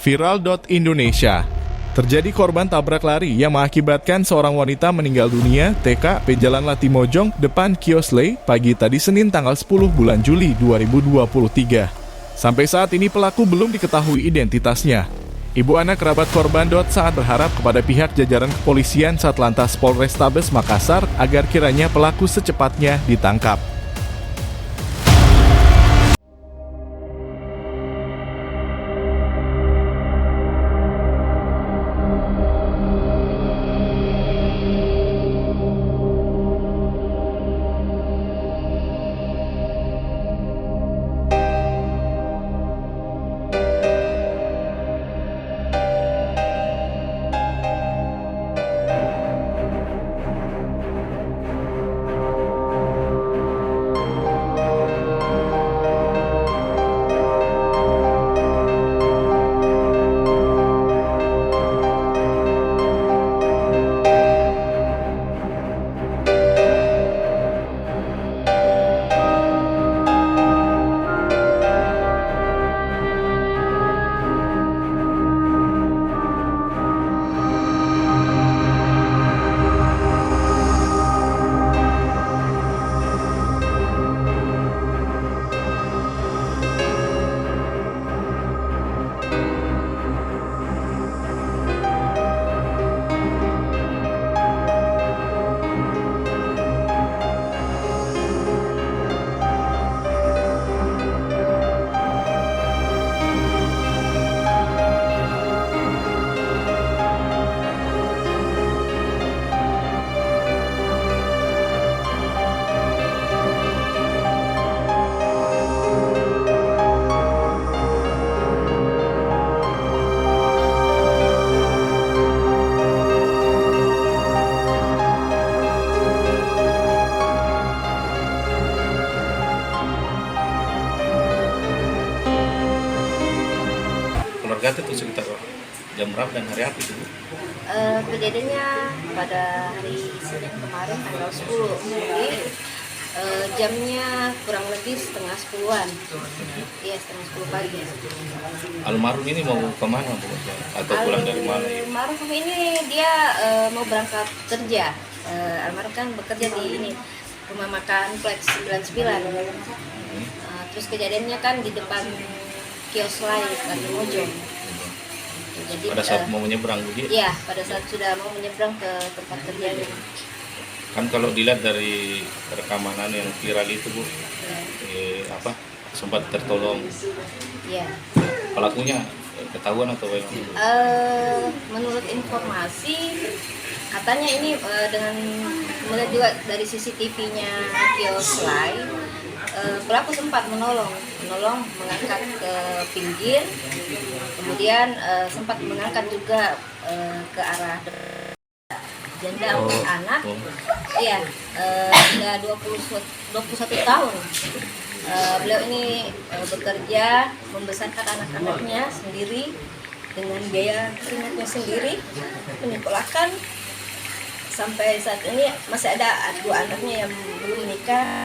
Viral.Indonesia. Terjadi korban tabrak lari yang mengakibatkan seorang wanita meninggal dunia TKP Jalan Latimojong depan kios Lei pagi tadi Senin tanggal 10 bulan Juli 2023. Sampai saat ini pelaku belum diketahui identitasnya. Ibu anak kerabat korban sangat berharap kepada pihak jajaran kepolisian Satlantas Polrestabes Makassar agar kiranya pelaku secepatnya ditangkap. Keluarga itu sekitar jam berapa dan hari apa itu? Kejadiannya pada hari Senin kemarin tanggal 10. Jadi jamnya kurang lebih setengah 10-an. Iya, setengah 10 pagi. Almarhum ini mau kemana Bu? Atau pulang dari mana? Almarhum ini dia mau berangkat kerja. Almarhum kan bekerja di ini rumah makan Flex 99. Terus kejadiannya kan di depan kios Lei Latimojong. Jadi pada saat mau menyeberang Bu? Iya, pada saat sudah mau menyeberang ke tempat kerjanya. Kan kalau dilihat dari rekaman yang viral itu Bu, sempat tertolong. Iya. Pelakunya ketahuan atau bagaimana? Menurut informasi katanya ini dengan melihat juga dari CCTV-nya kios Lei, pelaku sempat menolong mengangkat ke pinggir, kemudian sempat mengangkat juga ke arah janda untuk anak. Iya, sudah 21 tahun. Beliau ini bekerja membesarkan anak-anaknya sendiri dengan biaya keringatnya sendiri, menyekolahkan. Sampai saat ini masih ada 2 anaknya yang belum menikah.